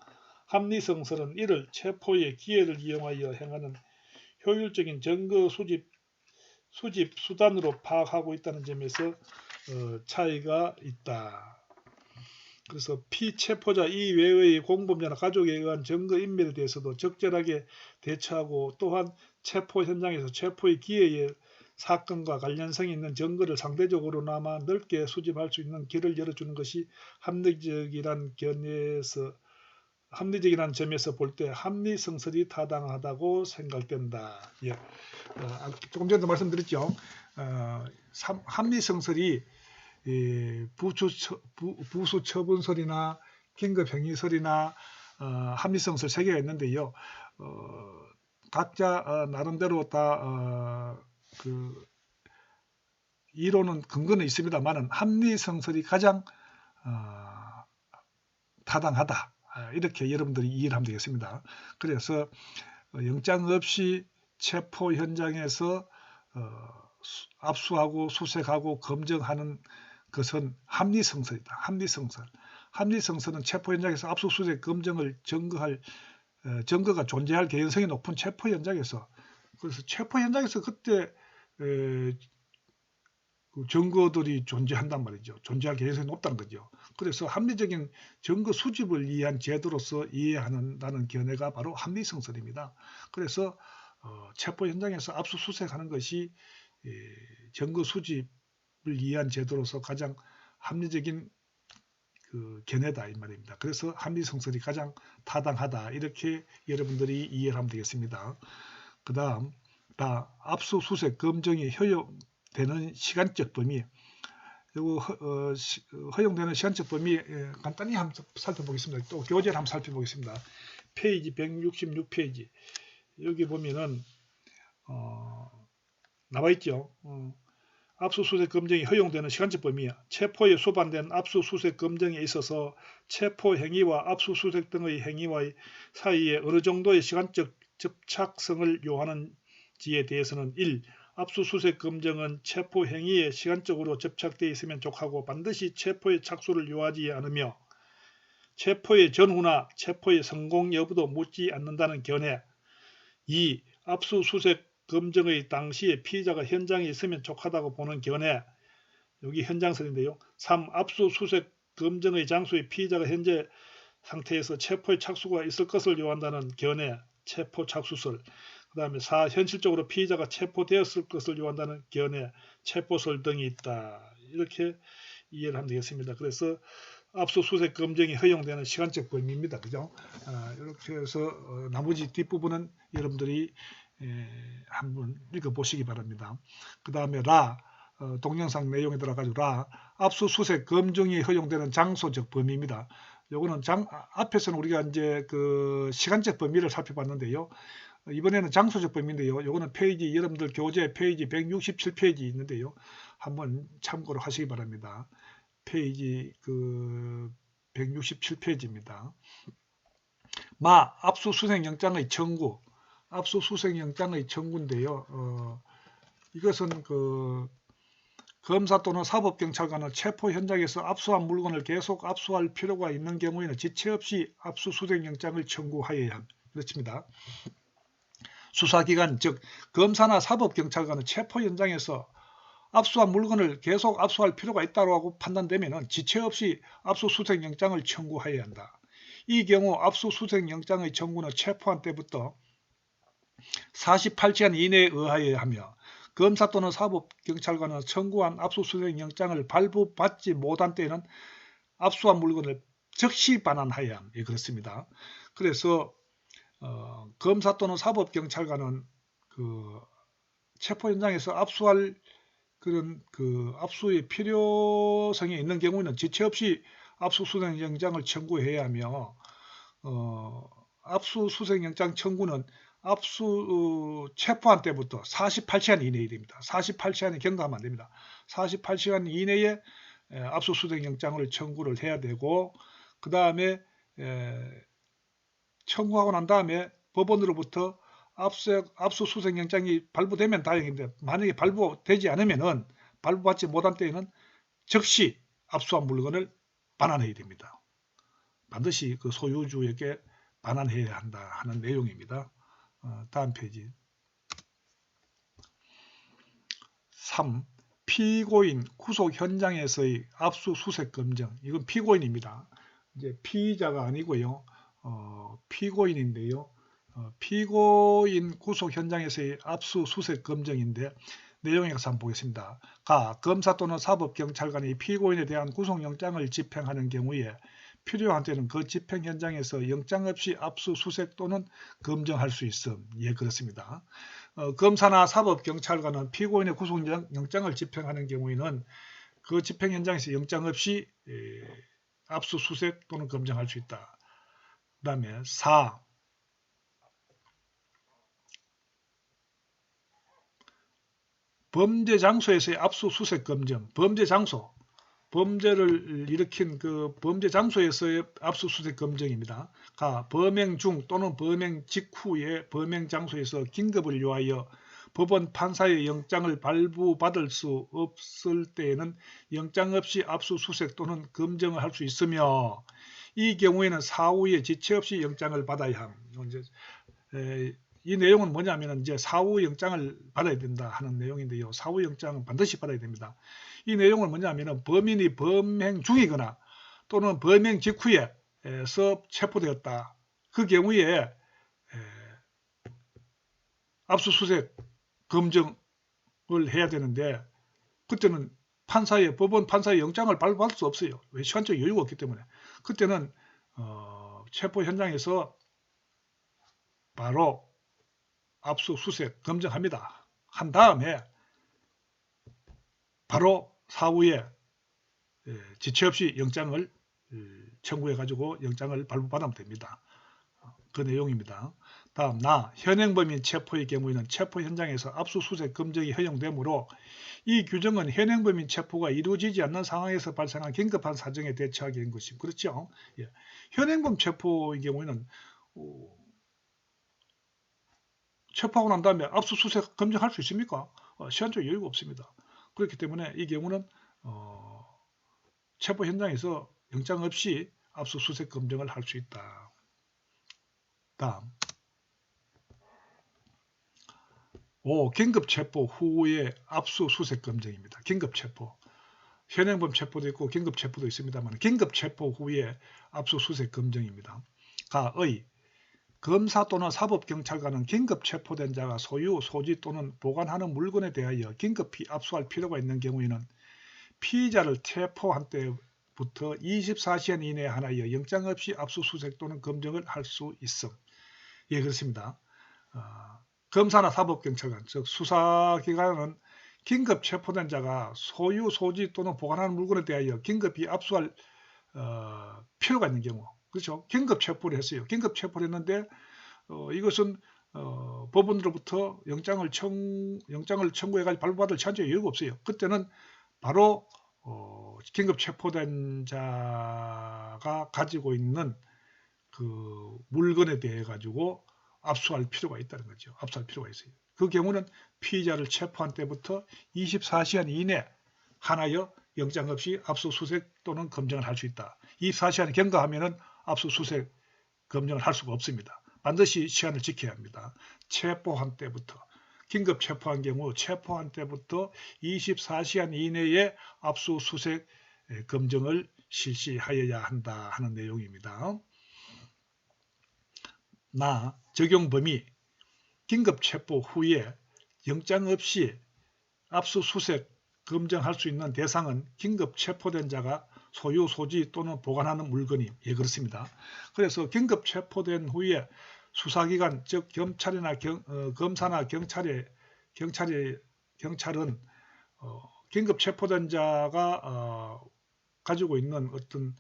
합리성설은 이를 체포의 기회를 이용하여 행하는 효율적인 증거 수집 수단으로 파악하고 있다는 점에서 차이가 있다. 그래서 피체포자 이외의 공범자나 가족에 의한 증거 인멸에 대해서도 적절하게 대처하고 또한 체포 현장에서 체포의 기회에 사건과 관련성이 있는 증거를 상대적으로나마 넓게 수집할 수 있는 길을 열어주는 것이 합리적이란 점에서 볼 때 합리성설이 타당하다고 생각된다. 예. 조금 전에도 말씀드렸죠. 합리성설이 부수처분설이나 긴급행위설이나 합리성설 세 개가 있는데요. 각자 나름대로 다 그 이론은 근거는 있습니다만은 합리성설이 가장 타당하다. 이렇게 여러분들이 이해를 하면 되겠습니다. 그래서 영장 없이 체포 현장에서 압수하고 수색하고 검증하는 것은 합리성설이다. 합리성설은 체포 현장에서 압수수색 검증을 증거가 존재할 개연성이 높은 체포 현장에서, 그래서 체포 현장에서 그때 증거들이 존재한단 말이죠. 존재할 개연성이 높다는 거죠. 그래서 합리적인 증거 수집을 위한 제도로서 이해한다는 견해가 바로 합리성설입니다. 그래서 체포 현장에서 압수수색하는 것이 증거 수집을 위한 제도로서 가장 합리적인 그 견해다 이 말입니다. 그래서 합리성설이 가장 타당하다, 이렇게 여러분들이 이해를 하면 되겠습니다. 그 다음 압수수색 검증이 허용되는 시간적 범위, 허용되는 시간적 범위 간단히 한번 살펴보겠습니다. 또 교재를 한번 살펴보겠습니다. 페이지 166페이지 여기 보면은 나와 있죠. 압수수색 검증이 허용되는 시간적 범위, 체포에 수반된 압수수색 검증에 있어서 체포 행위와 압수수색 등의 행위와의 사이에 어느 정도의 시간적 접착성을 요하는지에 대해서는 1. 압수수색 검증은 체포 행위에 시간적으로 접착되어 있으면 족하고 반드시 체포의 착수를 요하지 않으며 체포의 전후나 체포의 성공 여부도 묻지 않는다는 견해. 2. 압수수색 검증의 당시에 피의자가 현장에 있으면 족하다고 보는 견해. 여기 현장설인데요. 3. 압수수색 검증의 장소에 피의자가 현재 상태에서 체포의 착수가 있을 것을 요한다는 견해. 체포 착수설. 그 다음에 4. 현실적으로 피의자가 체포되었을 것을 요한다는 견해. 체포설 등이 있다. 이렇게 이해를 하면 되겠습니다. 그래서 압수수색 검증이 허용되는 시간적 범위입니다. 그죠? 이렇게 해서 나머지 뒷부분은 여러분들이 한번 읽어보시기 바랍니다. 그 다음에 동영상 내용에 들어가지고 압수수색 검증이 허용되는 장소적 범위입니다. 요거는 앞에서는 우리가 이제 그 시간적 범위를 살펴봤는데요. 이번에는 장소적 범위인데요. 요거는 페이지, 여러분들 교재 페이지 167페이지 있는데요. 한번 참고로 하시기 바랍니다. 페이지 167페이지입니다. 압수수색영장의 청구. 압수수색영장의 청구인데요. 이것은 검사 또는 사법경찰관은 체포 현장에서 압수한 물건을 계속 압수할 필요가 있는 경우에는 지체 없이 압수수색영장을 청구하여야 합니다. 그렇습니다. 수사기관, 즉 검사나 사법경찰관은 체포 현장에서 압수한 물건을 계속 압수할 필요가 있다고 판단되면 지체 없이 압수수색영장을 청구하여야 한다. 이 경우 압수수색영장의 청구는 체포한 때부터 48시간 이내에 의하여야 하며 검사 또는 사법경찰관은 청구한 압수수색영장을 발부받지 못한 때에는 압수한 물건을 즉시 반환하여야 합니다. 그렇습니다. 그래서 검사 또는 사법경찰관은 체포 현장에서 압수할 그런 압수의 필요성이 있는 경우에는 지체 없이 압수수색영장을 청구해야 하며 압수수색영장 청구는 체포한 때부터 48시간 이내에 됩니다. 48시간이 경과하면 안 됩니다. 48시간 이내에 압수수색영장을 청구를 해야 되고, 그 다음에 청구하고 난 다음에 법원으로부터 압수수색영장이 발부되면 다행인데, 만약에 발부되지 않으면은, 발부받지 못한 때에는 즉시 압수한 물건을 반환해야 됩니다. 반드시 그 소유주에게 반환해야 한다 하는 내용입니다. 다음 페이지. 3. 피고인 구속 현장에서의 압수수색 검증. 이건 피고인입니다. 이제 피의자가 아니고요. 피고인인데요. 피고인 구속 현장에서의 압수수색 검정인데 내용에 가서 한번 보겠습니다. 가 검사 또는 사법경찰관이 피고인에 대한 구속영장을 집행하는 경우에 필요한 때는 그 집행 현장에서 영장 없이 압수수색 또는 검정할 수 있음. 예, 그렇습니다. 검사나 사법경찰관은 피고인의 구속영장을 집행하는 경우에는 그 집행 현장에서 영장 없이 압수수색 또는 검정할 수 있다. 그 다음에 4. 범죄 장소에서의 압수수색 검정. 범죄 장소. 범죄를 일으킨 그 범죄 장소에서의 압수수색 검정입니다. 가 범행 중 또는 범행 직후에 범행 장소에서 긴급을 요하여 법원 판사의 영장을 발부받을 수 없을 때에는 영장 없이 압수수색 또는 검정을 할 수 있으며 이 경우에는 사후에 지체 없이 영장을 받아야 함. 이 내용은 뭐냐면 이제 사후 영장을 받아야 된다 하는 내용인데요. 사후 영장은 반드시 받아야 됩니다. 이 내용은 뭐냐면 범인이 범행 중이거나 또는 범행 직후에서 체포되었다. 그 경우에 압수수색 검정을 해야 되는데 그때는 법원 판사의 영장을 발부할 수 없어요. 왜? 시간적 여유가 없기 때문에. 그때는 체포 현장에서 바로 압수수색 검정합니다. 한 다음에 바로 사후에 지체 없이 영장을 청구해 가지고 영장을 발부받으면 됩니다. 그 내용입니다. 다음 현행범인 체포의 경우에는 체포 현장에서 압수수색 검정이 허용되므로 이 규정은 현행범인 체포가 이루어지지 않는 상황에서 발생한 긴급한 사정에 대처하기 위한 것입니다. 그렇죠? 예. 현행범 체포의 경우에는 체포하고 난 다음에 압수수색 검증할 수 있습니까? 시간적 여유가 없습니다. 그렇기 때문에 이 경우는 체포 현장에서 영장 없이 압수수색 검증을 할 수 있다. 다음 5. 긴급체포 후의 압수수색 검증입니다. 긴급체포. 현행범 체포도 있고 긴급체포도 있습니다만 긴급체포 후의 압수수색 검증입니다. 가의 검사 또는 사법경찰관은 긴급 체포된 자가 소유, 소지 또는 보관하는 물건에 대하여 긴급히 압수할 필요가 있는 경우에는 피의자를 체포한 때부터 24시간 이내에 하나여 영장 없이 압수수색 또는 검증을 할 수 있음. 예, 그렇습니다. 검사나 사법경찰관, 즉 수사기관은 긴급 체포된 자가 소유, 소지 또는 보관하는 물건에 대하여 긴급히 압수할 필요가 있는 경우, 그렇죠? 긴급 체포를 했어요. 긴급 체포를 했는데 이것은 법원으로부터 영장을 청구해가지고 발부받을 시한적인 여유가 없어요. 그때는 바로 긴급 체포된 자가 가지고 있는 그 물건에 대해 가지고 압수할 필요가 있다는 거죠. 압수할 필요가 있어요. 그 경우는 피의자를 체포한 때부터 24시간 이내 하나여 영장 없이 압수수색 또는 검증을 할 수 있다. 24시간을 경과하면은 압수수색 검증을 할 수가 없습니다. 반드시 시한을 지켜야 합니다. 체포한 때부터 긴급 체포한 경우 체포한 때부터 24시간 이내에 압수수색 검증을 실시하여야 한다 하는 내용입니다. 적용 범위 긴급 체포 후에 영장 없이 압수수색 검증할 수 있는 대상은 긴급 체포된 자가 소유, 소지 또는 보관하는 물건이 예, 그렇습니다. 그래서 긴급 체포된 후에 수사기관 즉 검찰이나 검사나 경찰은 긴급 체포된 자가 가지고 있는 어떤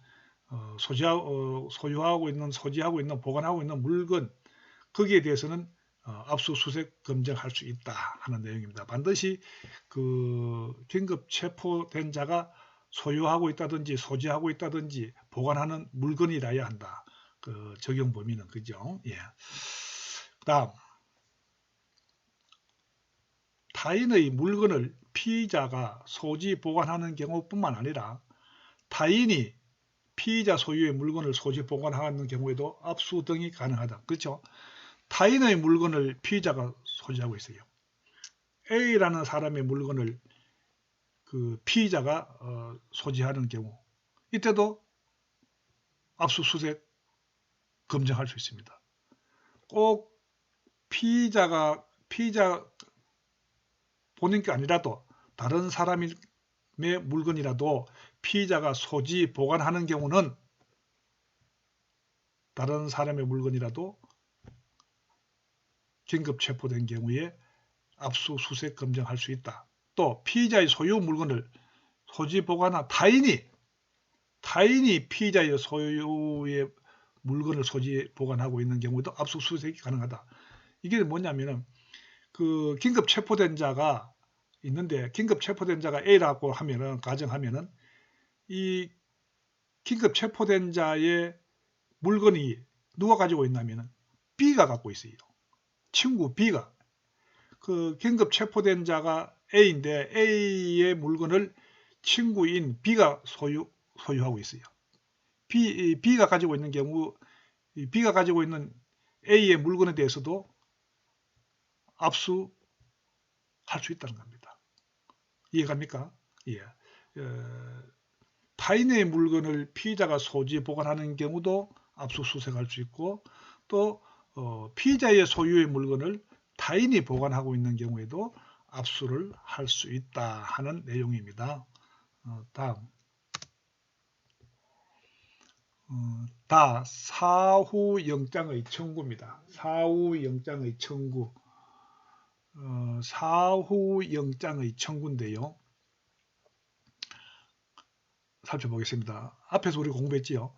소유하고 있는 소지하고 있는 보관하고 있는 물건 거기에 대해서는 압수수색 검증할 수 있다 하는 내용입니다. 반드시 그 긴급 체포된 자가 소유하고 있다든지 소지하고 있다든지 보관하는 물건이라야 한다. 그 적용 범위는 그죠? 예. 그다음 타인의 물건을 피의자가 소지 보관하는 경우뿐만 아니라 타인이 피의자 소유의 물건을 소지 보관하는 경우에도 압수 등이 가능하다. 그렇죠? 타인의 물건을 피의자가 소지하고 있어요. A라는 사람의 물건을 그 피의자가 소지하는 경우 이때도 압수수색 검증할 수 있습니다. 꼭 피의자 본인 게 아니라도 다른 사람의 물건이라도 피의자가 소지 보관하는 경우는 다른 사람의 물건이라도 긴급 체포된 경우에 압수수색 검증할 수 있다. 또 피의자의 소유 물건을 소지 보관한 타인이 피의자의 소유의 물건을 소지 보관하고 있는 경우도 압수수색이 가능하다. 이게 뭐냐면은 그 긴급 체포된 자가 있는데 긴급 체포된 자가 A라고 하면은 가정하면은 이 긴급 체포된 자의 물건이 누가 가지고 있냐면은 B가 갖고 있어요. 친구 B가. 그 긴급 체포된 자가 A인데 A의 물건을 친구인 B가 소유하고 있어요. B가 가지고 있는 경우 B가 가지고 있는 A의 물건에 대해서도 압수할 수 있다는 겁니다. 이해갑니까? 예. 타인의 물건을 피의자가 소지 보관하는 경우도 압수수색할 수 있고 또 피의자의 소유의 물건을 타인이 보관하고 있는 경우에도 압수를 할 수 있다 하는 내용입니다. 다음 사후영장의 청구입니다. 사후영장의 청구. 사후영장의 청구인데요. 살펴보겠습니다. 앞에서 우리 공부했지요.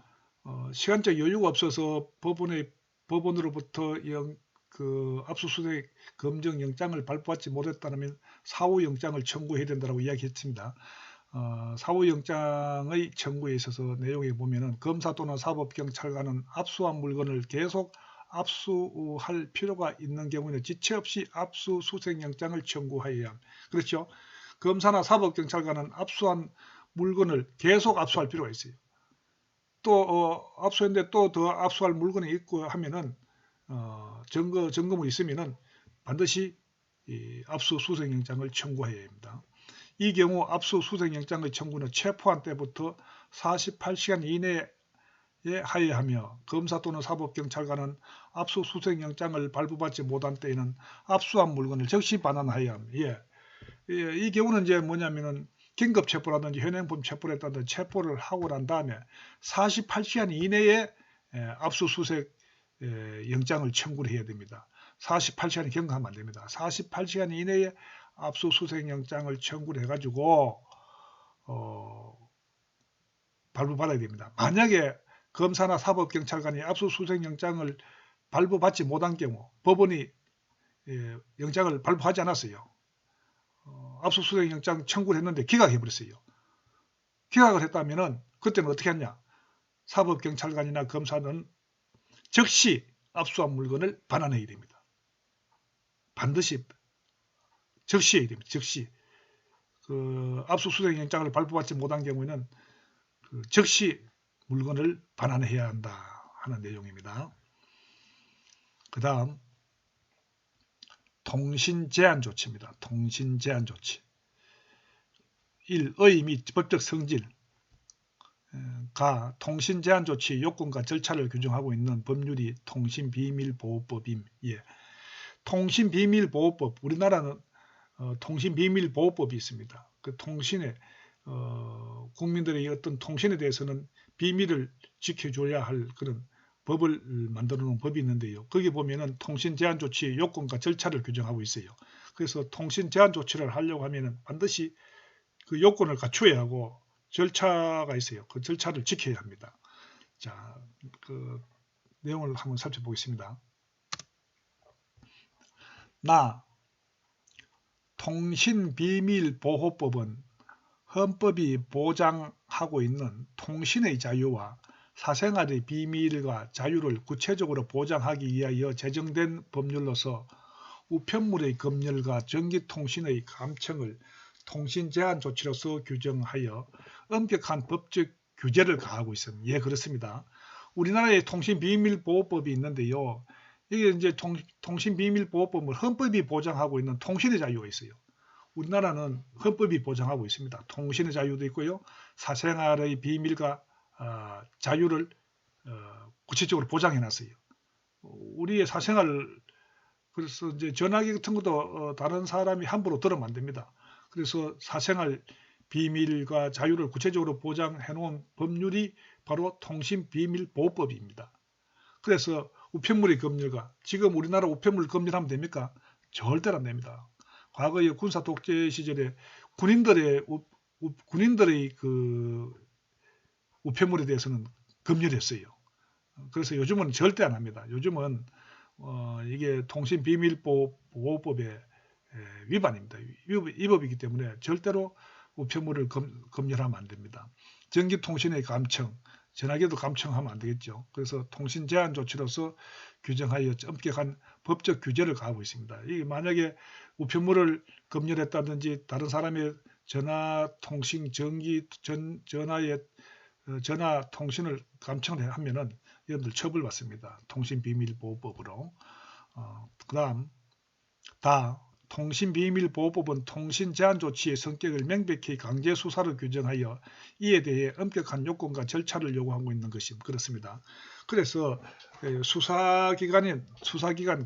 시간적 여유가 없어서 법원으로부터 압수수색 검증 영장을 발부받지 못했다면 사후영장을 청구해야 된다고 이야기했습니다. 사후영장의 청구에 있어서 내용에 보면은 검사 또는 사법경찰관은 압수한 물건을 계속 압수할 필요가 있는 경우에는 지체 없이 압수수색영장을 청구해야 합니다. 그렇죠? 검사나 사법경찰관은 압수한 물건을 계속 압수할 필요가 있어요. 또 압수했는데 또 더 압수할 물건이 있고 하면은 점검이 있으면은 반드시 압수수색영장을 청구해야 합니다. 이 경우 압수수색영장의 청구는 체포한 때부터 48시간 이내에 하여야 하며 검사 또는 사법경찰관은 압수수색영장을 발부받지 못한 때에는 압수한 물건을 즉시 반환하여야 합니다. 이 경우는 이제 뭐냐면은 긴급 체포라든지 현행범 체포를 했다든지 체포를 하고 난 다음에 48시간 이내에 압수수색 영장을 청구를 해야 됩니다. 48시간이 경과하면 안 됩니다. 48시간 이내에 압수수색 영장을 청구를 해가지고 발부받아야 됩니다. 만약에 검사나 사법경찰관이 압수수색 영장을 발부받지 못한 경우 법원이 영장을 발부하지 않았어요. 압수수색 영장 청구를 했는데 기각해버렸어요. 기각을 했다면 그때는 어떻게 하냐. 사법경찰관이나 검사는 즉시 압수한 물건을 반환해야 됩니다. 반드시 즉시 해야 됩니다. 즉시. 압수수색 영장을 발부받지 못한 경우에는 즉시 물건을 반환해야 한다 하는 내용입니다. 그 다음 통신제한 조치입니다. 통신제한 조치. 1. 의의 및 법적 성질. 가 통신제한 조치의 요건과 절차를 규정하고 있는 법률이 통신비밀보호법임. 예. 통신비밀보호법. 우리나라는 통신비밀보호법이 있습니다. 그 통신에 국민들의 어떤 통신에 대해서는 비밀을 지켜줘야 할 그런 법을 만들어 놓은 법이 있는데요. 거기 보면은 통신 제한 조치의 요건과 절차를 규정하고 있어요. 그래서 통신 제한 조치를 하려고 하면은 반드시 그 요건을 갖춰야 하고 절차가 있어요. 그 절차를 지켜야 합니다. 자, 그 내용을 한번 살펴보겠습니다. 통신비밀보호법은 헌법이 보장하고 있는 통신의 자유와 사생활의 비밀과 자유를 구체적으로 보장하기 위하여 제정된 법률로서 우편물의 검열과 전기통신의 감청을 통신제한 조치로서 규정하여 엄격한 법적 규제를 가하고 있습니다. 예, 그렇습니다. 우리나라에 통신비밀보호법이 있는데요. 이게 이제 통신비밀보호법은 헌법이 보장하고 있는 통신의 자유가 있어요. 우리나라는 헌법이 보장하고 있습니다. 통신의 자유도 있고요. 사생활의 비밀과 자유를 구체적으로 보장해놨어요. 우리의 사생활, 그래서 이제 전화기 같은 것도 다른 사람이 함부로 들으면 안 됩니다. 그래서 사생활 비밀과 자유를 구체적으로 보장해 놓은 법률이 바로 통신비밀보호법입니다. 그래서 우편물의 검열과, 지금 우리나라 우편물 검열하면 됩니까? 절대로 안 됩니다. 과거에 군사 독재 시절에 군인들의 그 우편물에 대해서는 검열했어요. 그래서 요즘은 절대 안 합니다. 요즘은 이게 통신비밀보호법의 위반입니다. 위법이기 때문에 절대로 우편물을 검열하면 안 됩니다. 전기통신의 감청, 전화기도 감청하면 안 되겠죠. 그래서 통신 제한 조치로서 규정하여 엄격한 법적 규제를 가하고 있습니다. 이 만약에 우편물을 검열했다든지 다른 사람의 전화 통신 전화의 전화 통신을 감청을 하면은 여러분들 처벌받습니다. 통신비밀보호법으로. 그다음 통신비밀보호법은 통신제한조치의 성격을 명백히 강제 수사로 규정하여 이에 대해 엄격한 요건과 절차를 요구하고 있는 것이 그렇습니다. 그래서 수사기관,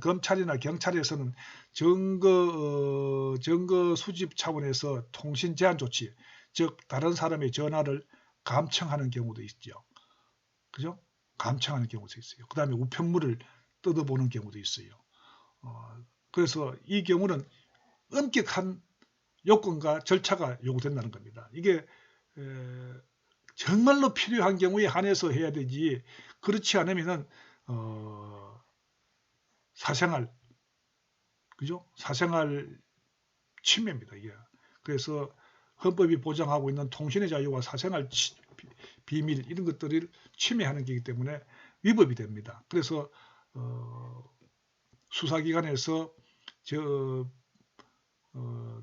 검찰이나 경찰에서는 증거 수집 차원에서 통신제한조치, 즉 다른 사람의 전화를 감청하는 경우도 있죠. 그죠? 감청하는 경우도 있어요. 그 다음에 우편물을 뜯어보는 경우도 있어요. 그래서 이 경우는 엄격한 요건과 절차가 요구된다는 겁니다. 이게 정말로 필요한 경우에 한해서 해야 되지, 그렇지 않으면은 사생활, 그죠? 사생활 침해입니다. 이게. 그래서 헌법이 보장하고 있는 통신의 자유와 사생활 비밀 이런 것들을 침해하는 것이기 때문에 위법이 됩니다. 그래서 수사기관에서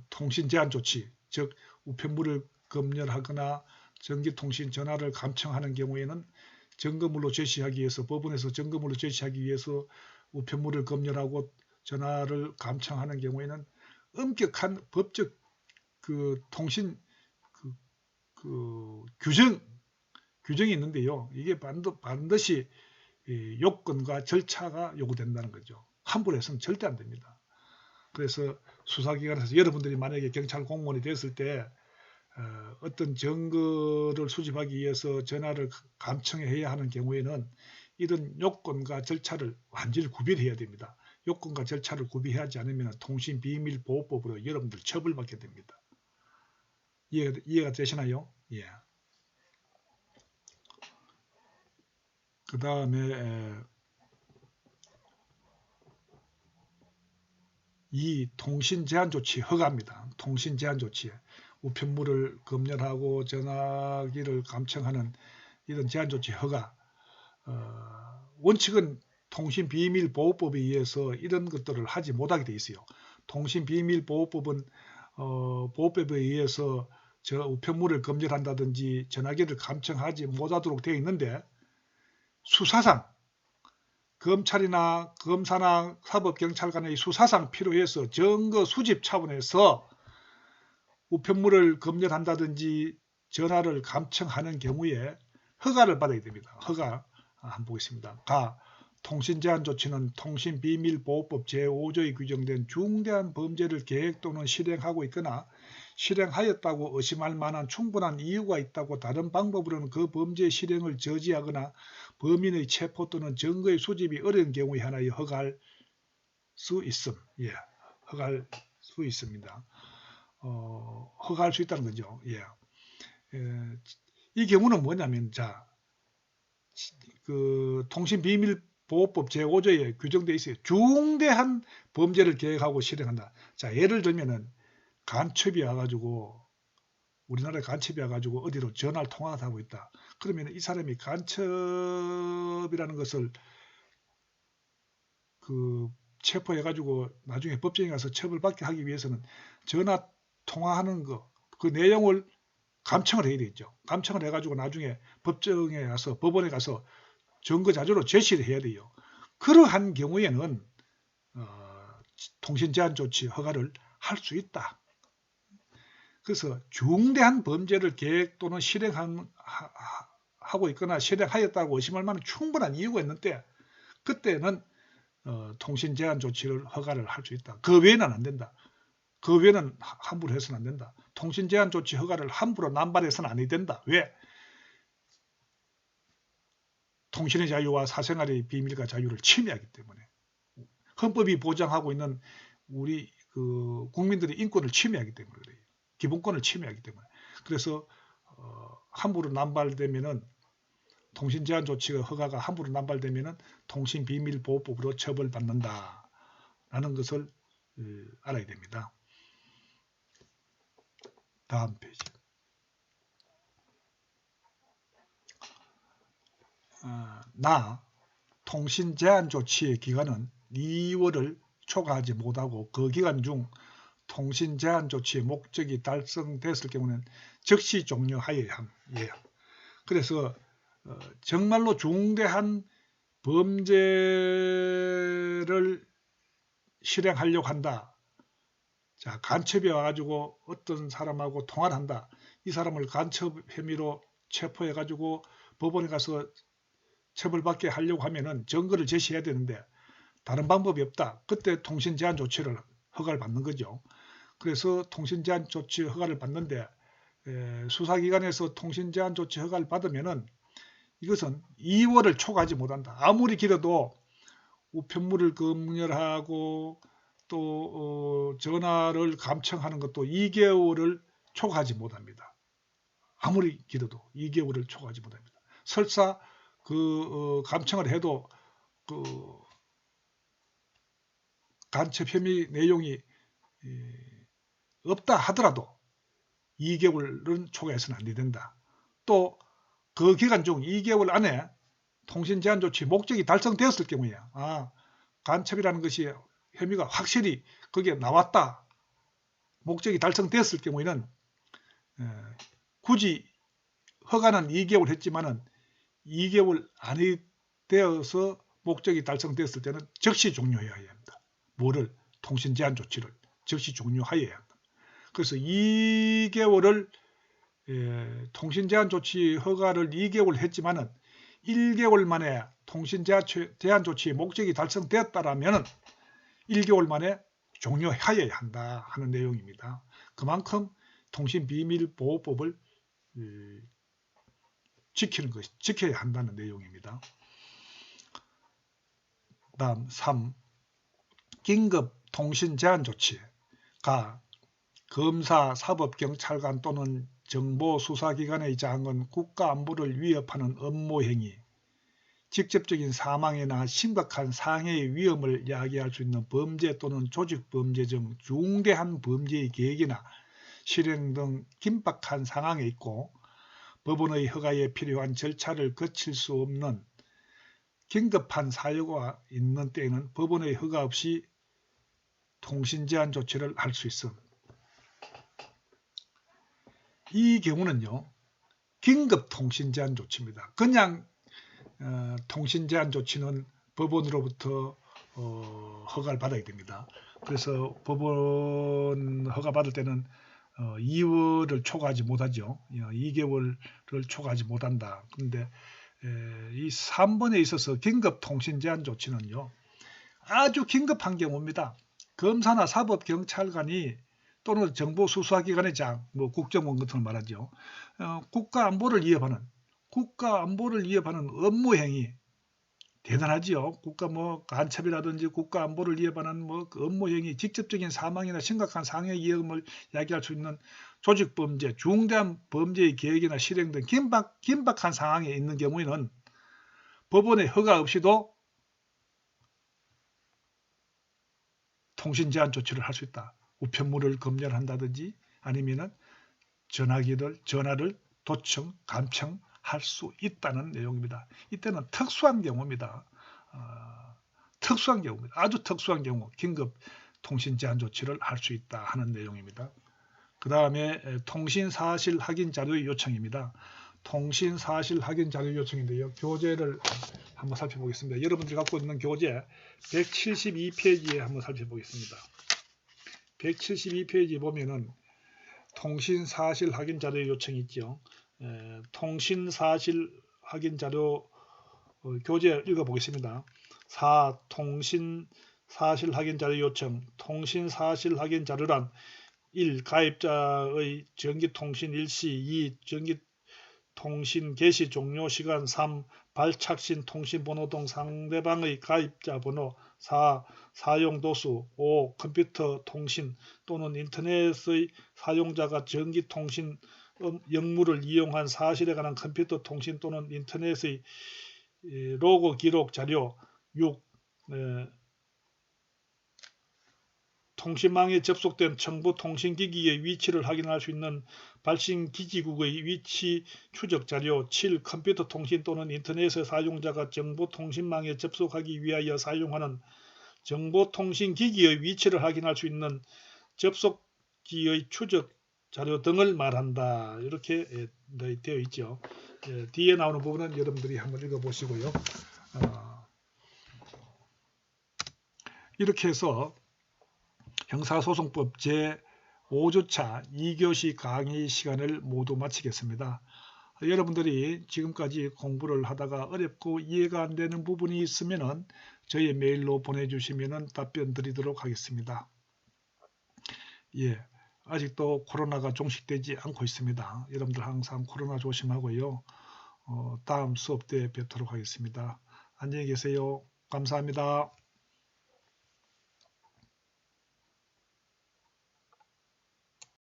통신 제한 조치, 즉 우편물을 검열하거나 전기통신 전화를 감청하는 경우에는 증거물로 제시하기 위해서, 법원에서 증거물로 제시하기 위해서 우편물을 검열하고 전화를 감청하는 경우에는 엄격한 법적 그 통신 그 규정이 있는데요. 이게 반드시 요건과 절차가 요구된다는 거죠. 함부로 해서는 절대 안 됩니다. 그래서 수사기관에서 여러분들이 만약에 경찰 공무원이 됐을 때 어떤 증거를 수집하기 위해서 전화를 감청해야 하는 경우에는 이런 요건과 절차를 완전히 구별해야 됩니다. 요건과 절차를 구비하지 않으면 통신비밀보호법으로 여러분들 처벌받게 됩니다. 이해가 되시나요? 예. 그 다음에 이 통신제한조치 허가입니다. 통신제한조치, 우편물을 검열하고 전화기를 감청하는 이런 제한조치 허가. 원칙은 통신비밀보호법에 의해서 이런 것들을 하지 못하게 돼 있어요. 통신비밀보호법은 보호법에 의해서 저 우편물을 검열한다든지 전화기를 감청하지 못하도록 되어 있는데, 수사상 검찰이나 검사나 사법경찰관의 수사상 필요해서 증거 수집 차원에서 우편물을 검열한다든지 전화를 감청하는 경우에 허가를 받아야 됩니다. 허가 한번 보겠습니다. 통신제한 조치는 통신비밀보호법 제5조에 규정된 중대한 범죄를 계획 또는 실행하고 있거나 실행하였다고 의심할 만한 충분한 이유가 있다고 다른 방법으로는 그 범죄 실행을 저지하거나 범인의 체포 또는 증거의 수집이 어려운 경우에 하나에 허가할 수 있음. 예, 허가할 수 있습니다. 허가할 수 있다는 거죠. 예. 이 경우는 뭐냐면, 그 통신비밀보호법 제5조에 규정되어 있어요. 중대한 범죄를 계획하고 실행한다. 예를 들면은 간첩이 와가지고, 우리나라에 간첩이 와가지고 어디로 전화를 통화를 하고 있다. 그러면 이 사람이 간첩이라는 것을 체포해가지고 나중에 법정에 가서 처벌받게 하기 위해서는 전화 통화하는 그 내용을 감청을 해야 되겠죠. 감청을 해가지고 나중에 법정에 가서, 법원에 가서 증거 자료로 제시를 해야 돼요. 그러한 경우에는 통신 제한 조치 허가를 할 수 있다. 그래서 중대한 범죄를 계획 또는 실행하는 하고 있거나 실행하였다고 의심할 만한 충분한 이유가 있는데 그때는 통신 제한 조치를 허가를 할 수 있다. 그 외에는 안 된다. 그 외에는 함부로 해서는 안 된다. 통신 제한 조치 허가를 함부로 남발해서는 안 된다. 왜? 통신의 자유와 사생활의 비밀과 자유를 침해하기 때문에 헌법이 보장하고 있는 우리 그 국민들의 인권을 침해하기 때문에 그래요. 기본권을 침해하기 때문에. 그래서 함부로 남발되면은 통신 제한 조치가 허가가 함부로 남발되면은 통신비밀보호법으로 처벌받는다라는 것을 알아야 됩니다. 다음 페이지. 통신 제한 조치의 기간은 2월을 초과하지 못하고 그 기간 중 통신 제한 조치의 목적이 달성됐을 경우는 즉시 종료하여야 합니다. 그래서 정말로 중대한 범죄를 실행하려고 한다. 자, 간첩이 와가지고 어떤 사람하고 통화를 한다. 이 사람을 간첩 혐의로 체포해가지고 법원에 가서 처벌받게 하려고 하면은 증거를 제시해야 되는데 다른 방법이 없다. 그때 통신 제한 조치를 허가를 받는 거죠. 그래서 통신 제한 조치 허가를 받는데 수사기관에서 통신 제한 조치 허가를 받으면은 이것은 2월을 초과하지 못한다. 아무리 길어도 우편물을 검열하고 또 전화를 감청하는 것도 2개월을 초과하지 못합니다. 아무리 길어도 2개월을 초과하지 못합니다. 설사 그 감청을 해도 그 간첩 혐의 내용이 없다 하더라도 2개월은 초과해서는 안 된다. 또 그 기간 중 2개월 안에 통신 제한 조치 목적이 달성되었을 경우에 간첩이라는 것이 혐의가 확실히 거기에 나왔다. 목적이 달성되었을 경우에는 굳이 허가는 2개월 했지만은 2개월 안이 되어서 목적이 달성되었을 때는 즉시 종료해야 합니다. 뭐를? 통신 제한 조치를 즉시 종료하여야 합니다. 그래서 2개월을 통신 제한 조치 허가를 2개월 했지만은 1개월 만에 통신 제한 조치의 목적이 달성되었다라면 1개월 만에 종료하여야 한다 하는 내용입니다. 그만큼 통신비밀보호법을 지켜야 한다는 내용입니다. 다음 3. 긴급 통신 제한 조치가 검사, 사법경찰관 또는 정보수사기관에 의장은 국가안보를 위협하는 업무행위, 직접적인 사망이나 심각한 상해의 위험을 야기할 수 있는 범죄 또는 조직범죄 등 중대한 범죄의 계획이나 실행 등 긴박한 상황에 있고 법원의 허가에 필요한 절차를 거칠 수 없는 긴급한 사유가 있는 때에는 법원의 허가 없이 통신 제한 조치를 할 수 있습니다. 이 경우는요, 긴급 통신 제한 조치입니다. 그냥 통신 제한 조치는 법원으로부터 허가를 받아야 됩니다. 그래서 법원 허가 받을 때는 2월을 초과하지 못하죠. 2개월을 초과하지 못한다. 그런데 이 3번에 있어서 긴급 통신 제한 조치는요, 아주 긴급한 경우입니다. 검사나 사법경찰관이 또는 정보수사기관의 장, 국정원 같은 걸 말하죠. 국가안보를 위협하는 업무행위, 대단하지요. 간첩이라든지 국가안보를 위협하는 업무행위, 직접적인 사망이나 심각한 상해 위험을 야기할 수 있는 조직범죄, 중대한 범죄의 계획이나 실행 등 긴박한 상황에 있는 경우에는 법원의 허가 없이도 통신 제한 조치를 할 수 있다. 우편물을 검열한다든지 아니면은 전화를 도청, 감청할 수 있다는 내용입니다. 이때는 특수한 경우입니다. 특수한 경우입니다. 아주 특수한 경우 긴급 통신 제한 조치를 할 수 있다 하는 내용입니다. 그 다음에 통신사실 확인 자료 요청입니다. 통신사실 확인 자료 요청인데요. 교재를 한번 살펴보겠습니다. 여러분들이 갖고 있는 교재 172페이지에 한번 살펴보겠습니다. 172페이지 보면은 통신사실 확인 자료 요청이 있죠. 통신사실 확인 자료 교재 읽어보겠습니다. 4. 통신 사실 확인 자료 요청. 통신 사실 확인 자료란 1. 가입자의 전기통신 일시. 2. 전기통신 개시 종료 시간. 3. 발착신 통신번호 등 상대방의 가입자 번호. 4. 사용 도수. 5. 컴퓨터 통신 또는 인터넷의 사용자가 전기통신 역물을 이용한 사실에 관한 컴퓨터 통신 또는 인터넷의 로그 기록 자료. 6. 통신망에 접속된 정보통신기기의 위치를 확인할 수 있는 발신기지국의 위치 추적 자료. 7. 컴퓨터 통신 또는 인터넷의 사용자가 정보통신망에 접속하기 위하여 사용하는 정보통신기기의 위치를 확인할 수 있는 접속지의 추적 자료 등을 말한다. 이렇게 되어 있죠. 뒤에 나오는 부분은 여러분들이 한번 읽어보시고요. 이렇게 해서 형사소송법 제5주차 2교시 강의 시간을 모두 마치겠습니다. 여러분들이 지금까지 공부를 하다가 어렵고 이해가 안 되는 부분이 있으면 저희 메일로 보내주시면 답변 드리도록 하겠습니다. 아직도 코로나가 종식되지 않고 있습니다. 여러분들 항상 코로나 조심하고요. 다음 수업 때 뵙도록 하겠습니다. 안녕히 계세요. 감사합니다.